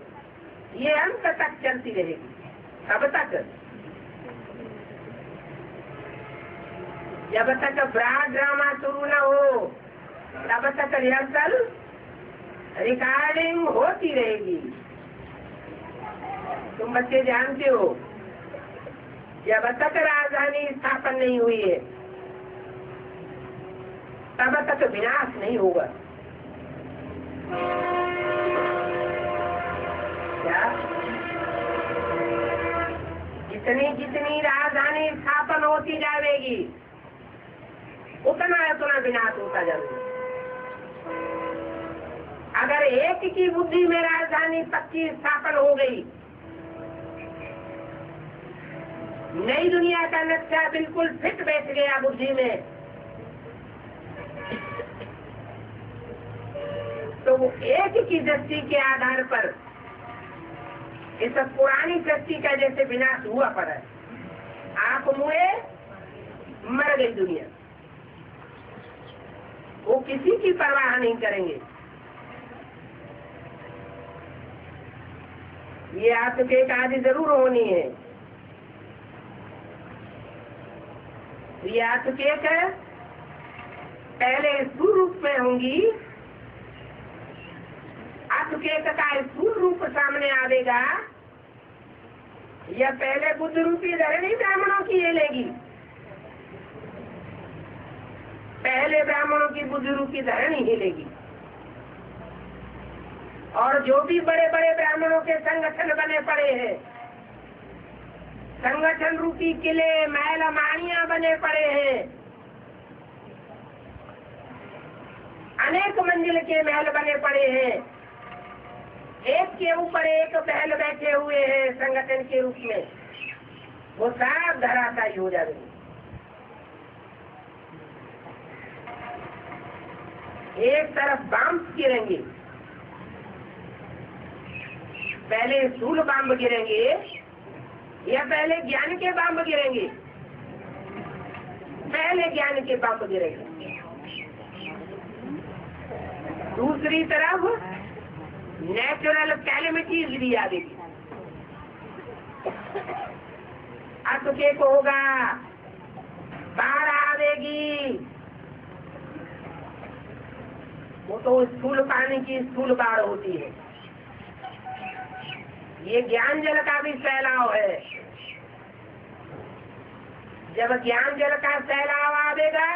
ये अंत तक चलती रहेगी। कब तक? जब तक ब्रॉड ड्रामा शुरू न हो तब तक रिहर्सल रिकॉर्डिंग होती रहेगी। तुम बच्चे जानते हो जब तक राजधानी स्थापन नहीं हुई है तब तक विनाश नहीं होगा। क्या? जितनी जितनी राजधानी स्थापन होती जाएगी उतना उतना विनाश होता जाएगा। अगर एक की बुद्धि में राजधानी पक्की स्थापन हो गई, नई दुनिया का नक्शा बिल्कुल फिट बैठ गया बुद्धि में, तो वो एक की दृष्टि के आधार पर इस पुरानी सृष्टि का जैसे विनाश हुआ पड़ा है, आंख मुए मर गई दुनिया, वो किसी की परवाह नहीं करेंगे। ये आपके एक आदि जरूर होनी है। ये आपके पहले स्थूल रूप में होंगी, आपके का स्थूल रूप सामने आवेगा, या पहले बुद्ध रूपी धरणी ब्राह्मणों की ये लेगी। पहले ब्राह्मणों की बुद्ध रूपी धरणी ही लेगी, और जो भी बड़े बड़े ब्राह्मणों के संगठन बने पड़े हैं, संगठन रूपी किले महल मानिया बने पड़े हैं, अनेक मंजिल के महल बने पड़े हैं, एक के ऊपर एक महल बैठे हुए हैं संगठन के रूप में, वो सब धराशायी हो जाएंगे। एक तरफ बम गिरेंगे, पहले स्थूल बम गिरेंगे या पहले ज्ञान के बम गिरेंगे? पहले ज्ञान के बम गिरेंगे। दूसरी तरफ नेचुरल कैलेमिटीज भी आएगी। अर्थक्वेक होगा, बाढ़ आवेगी, वो तो स्थूल पानी की स्थूल बाढ़ होती है। ये ज्ञान जल का भी फैलाव है। जब ज्ञान जल का फैलाव आवेगा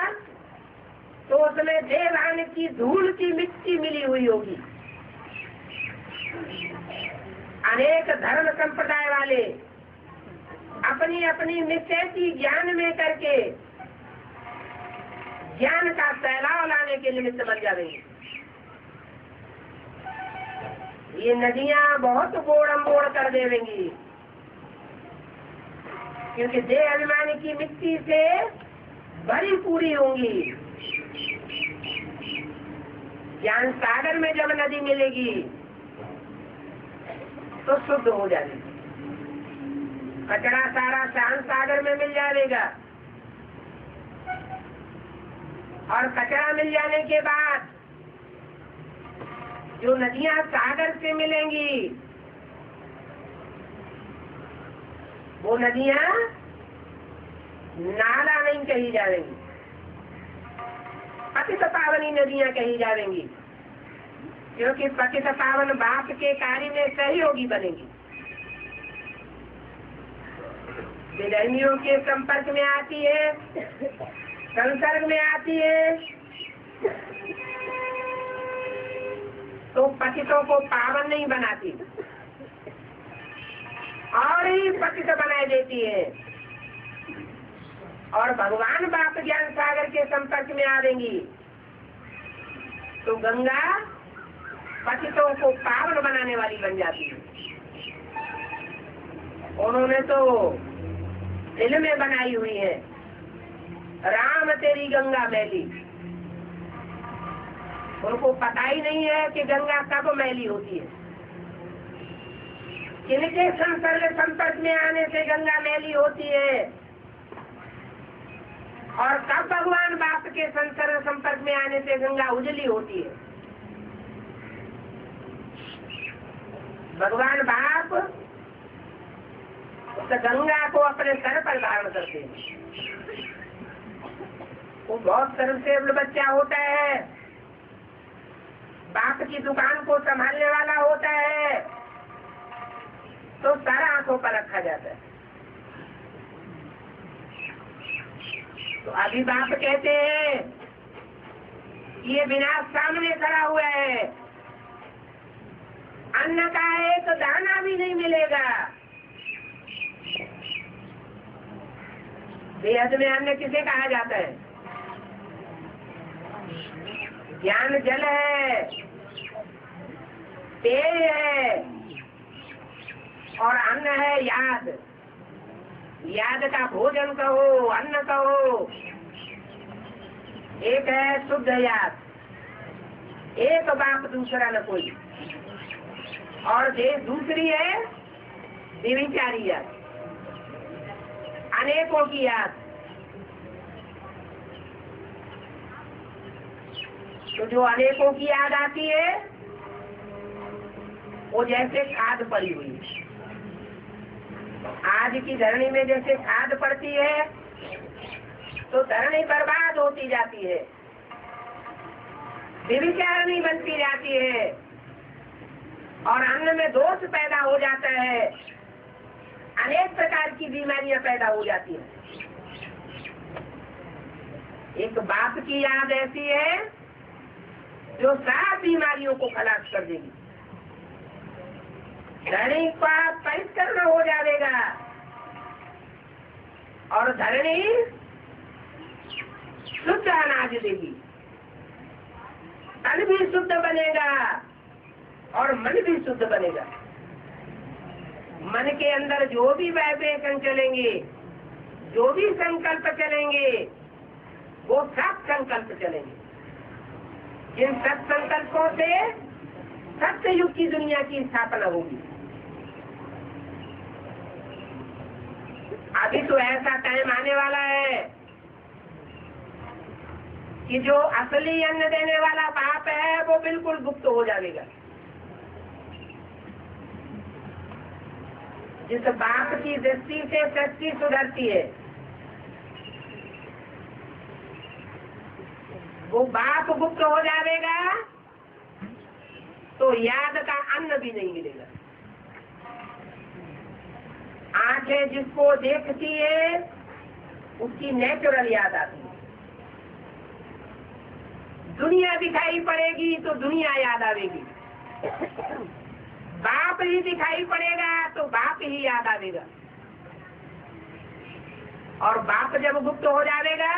तो उसमें देवान की धूल की मिट्टी मिली हुई होगी। अनेक धर्म संप्रदाय वाले अपनी अपनी निश्चय ज्ञान में करके ज्ञान का फैलाव लाने के निमित्त बन जाएंगे। ये नदियां बहुत बोड़ कर देवेंगी, क्योंकि देह अभिमानी की मिट्टी से भरी पूरी होंगी। ज्ञान सागर में जब नदी मिलेगी तो शुद्ध हो जाएगी। कचरा सारा शान सागर में मिल जाएगा, और कचरा मिल जाने के बाद जो नदियां सागर से मिलेंगी वो नदियां नाला नहीं कही जाएंगी, पतित पावनी नदियां कही जाएंगी, क्योंकि पतित पावन बाप के कार्य में सहयोगी बनेगी। विधर्मियों के संपर्क में आती है, संसर्ग में आती है, तो पतितों को पावन नहीं बनाती और ही पतित बनाए देती है। और भगवान बाप ज्ञान सागर के संपर्क में आवेंगी तो गंगा पतितों को पावन बनाने वाली बन जाती है। उन्होंने तो दिल में बनाई हुई है, राम तेरी गंगा मैली। उनको पता ही नहीं है कि गंगा कब मैली होती है, किनके संपर्क में आने से गंगा मैली होती है, और कब भगवान बाप के संपर्क में आने से गंगा उजली होती है। भगवान बाप उस गंगा को अपने सर पर धारण करते हैं। वो बहुत सर्वसेवल बच्चा होता है, बाप की दुकान को संभालने वाला होता है, तो सारा आंखों पर रखा जाता है। तो अभी बाप कहते हैं ये विनाश सामने खड़ा हुआ है, अन्न का एक दाना भी नहीं मिलेगा। बेहद में अन्न किसे कहा जाता है? ज्ञान जल है, पेय है, और अन्न है याद। याद का भोजन कहो, अन्न कहो। एक है शुद्ध याद, एक बाप दूसरा न कोई, और दूसरी है विचारी याद, अनेकों की याद। तो जो अनेकों की याद आती है वो जैसे खाद पड़ी हुई है। आज की धरणी में जैसे खाद पड़ती है तो धरणी बर्बाद होती जाती है, विचारणी बनती जाती है, और अन्न में दोष पैदा हो जाता है, अनेक प्रकार की बीमारियां पैदा हो जाती हैं। एक बाप की याद ऐसी है जो सारी बीमारियों को खलास कर देगी। धरणी का परिष्करण हो जाएगा और धरणी शुद्ध अनाज देगी, तन भी शुद्ध बनेगा और मन भी शुद्ध बनेगा। मन के अंदर जो भी वाइब्रेशन चलेंगे, जो भी संकल्प चलेंगे, वो सब संकल्प चलेंगे। जिन सब संकल्पों से सत्य युग की दुनिया की स्थापना होगी। अभी तो ऐसा टाइम आने वाला है कि जो असली अन्न देने वाला बाप है वो बिल्कुल गुप्त हो जाएगा। जिस बाप की दृष्टि से सृष्टि सुधरती है, वो बाप गुप्त हो जाएगा तो याद का अन्न भी नहीं मिलेगा। आंखें जिसको देखती है उसकी नेचुरल याद आती है। दुनिया दिखाई पड़ेगी तो दुनिया याद आवेगी। बाप ही दिखाई पड़ेगा तो बाप ही याद आवेगा। और बाप जब गुप्त हो जाएगा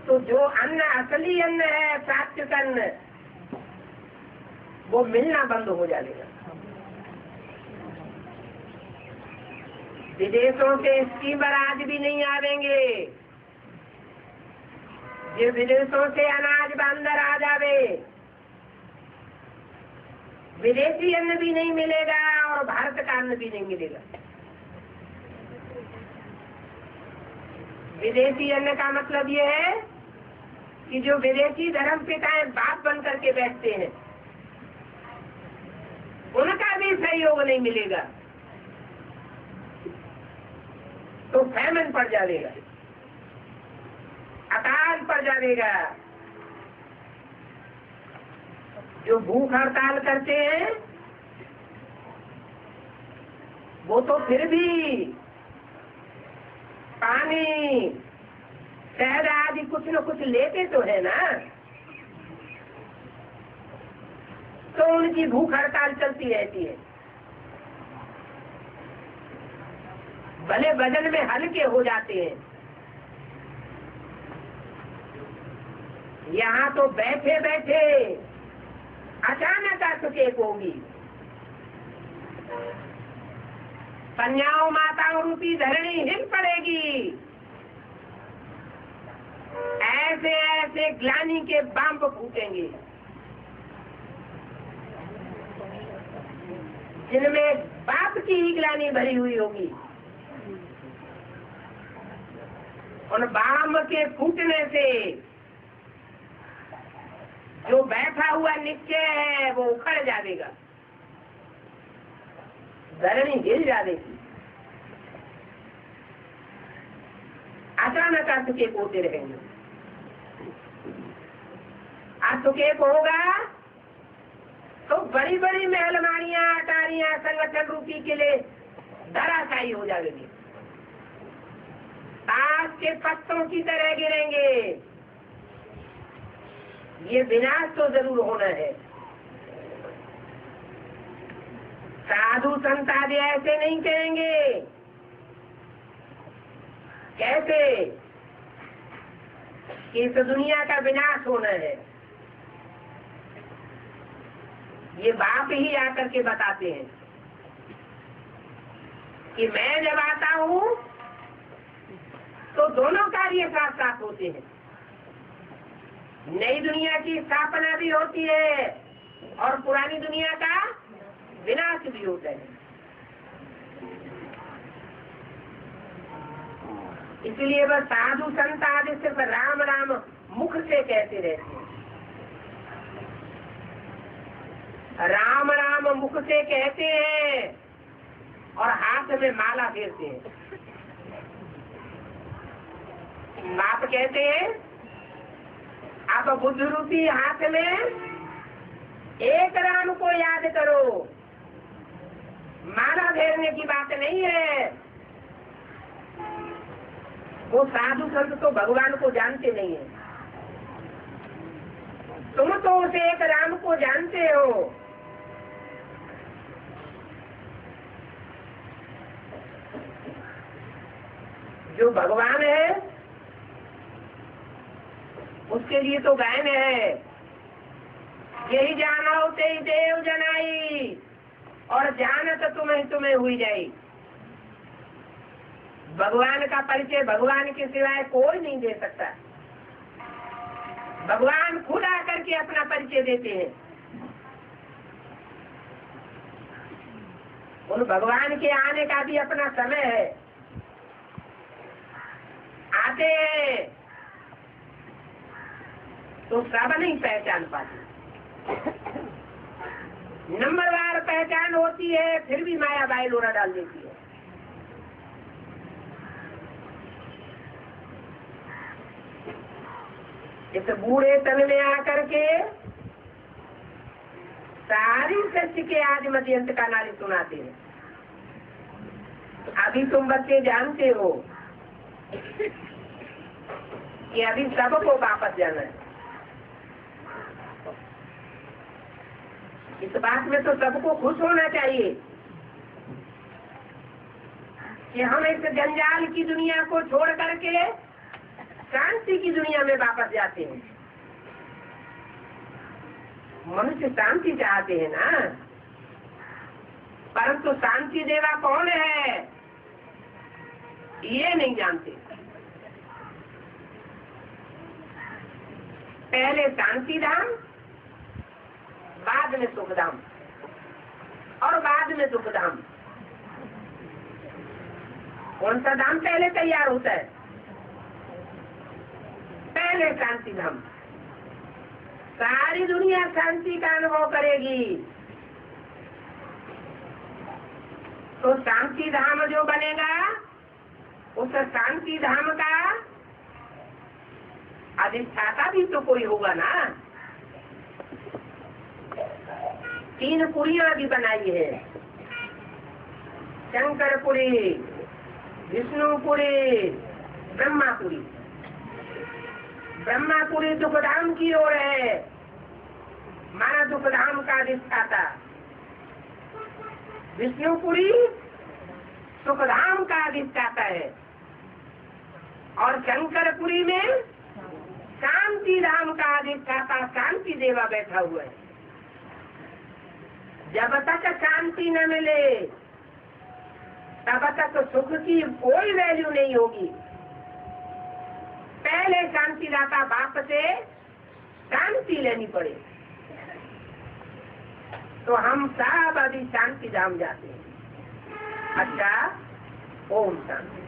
तो जो अन्न असली अन्न है, सात्विक अन्न, वो मिलना बंद हो जाएगा। विदेशों से स्टीमर आज भी नहीं आवेंगे। ये विदेशों से अनाज अंदर आ जावे, विदेशी अन्न भी नहीं मिलेगा और भारत का अन्न भी नहीं मिलेगा। विदेशी अन्न का मतलब ये है कि जो विदेशी धर्म पिताएं बाप बन करके बैठते हैं, उनका भी सहयोग नहीं मिलेगा तो फैमन पड़ जाएगा, अकाल पड़ जाएगा। जो भूख हड़ताल करते हैं वो तो फिर भी पानी, शहद आदि कुछ न कुछ लेते तो है ना, तो उनकी भूख हड़ताल चलती रहती है। भले वजन में हल्के हो जाते हैं। यहाँ तो बैठे बैठे अचानक सुकेत होगी। कन्याओं माताओं रूपी धरणी हिल पड़ेगी। ऐसे ऐसे ग्लानि के बम फूटेंगे जिनमें बाप की ही ग्लानि भरी हुई होगी। उन बाम के फूटने से जो बैठा हुआ निश्चय है वो उखड़ जाएगा, धरणी हिल जाएगी। अचानक असुकेप होते रहेंगे। असुकेप होगा तो बड़ी बड़ी महलमारियां, अटारियां, संगठन रूपी के लिए धराशायी हो जाएगी, ताश के पत्तों की तरह गिरेंगे। ये विनाश तो जरूर होना है। साधु संत आदि ऐसे नहीं कहेंगे। कैसे? कि इस दुनिया का विनाश होना है। ये बाप ही आकर के बताते हैं कि मैं जब आता हूँ तो दोनों कार्य साथ साथ होते हैं। नई दुनिया की स्थापना भी होती है और पुरानी दुनिया का विनाश भी होता है। इसलिए बस साधु संत आदि सिर्फ राम राम मुख से कहते रहते हैं। राम राम मुख से कहते हैं और हाथ में माला फेरते हैं। बाप कहते हैं आप बुद्ध रूपी हाथ में एक राम को याद करो। माला फेरने की बात नहीं है। वो साधु संत तो भगवान को जानते नहीं है। तुम तो उस एक राम को जानते हो। जो भगवान है उसके लिए तो गायन है, यही जानो ते देव जनाई और जानत तुम्हें हुई जाए। भगवान का परिचय भगवान के सिवाय कोई नहीं दे सकता। भगवान खुद आकर के अपना परिचय देते हैं। उन भगवान के आने का भी अपना समय है। आते हैं तो सब नहीं पहचान पाते। नंबरवार पहचान होती है, फिर भी माया बाइलोरा डाल देती है। इस बूढ़े तन में आकर के सारी सृष्टि के आदि मध्य अंत का नाली सुनाते हैं। अभी तुम बच्चे जानते हो कि अभी सबको वापस जाना है। इस बात में तो सबको खुश होना चाहिए कि हम इस जंजाल की दुनिया को छोड़ करके शांति की दुनिया में वापस जाते हैं। मनुष्य शांति चाहते हैं ना, परंतु शांति देवा कौन है ये नहीं जानते। पहले शांति धाम, बाद में सुख धाम, और बाद में दुख धाम। कौन सा धाम पहले तैयार होता है? पहले शांति धाम। सारी दुनिया शांति का अनुभव करेगी तो शांति धाम जो बनेगा, उस शांति धाम का अधिष्ठाता भी तो कोई होगा ना। 3 पुरियां भी बनाई है, शंकरपुरी, विष्णुपुरी, ब्रह्मापुरी। ब्रह्मापुरी दुखधाम की ओर है, माना दुखधाम का अधिष्ठाता। विष्णुपुरी सुखधाम का अधिष्ठाता है, और शंकरपुरी में शांति धाम का अधिष्ठाता शांति देवा बैठा हुआ है। जब तक शांति न मिले तब तक सुख की कोई वैल्यू नहीं होगी। पहले शांति दाता बाप से शांति लेनी पड़े तो हम सब अभी शांति धाम जाते हैं। अच्छा, ओम शांति।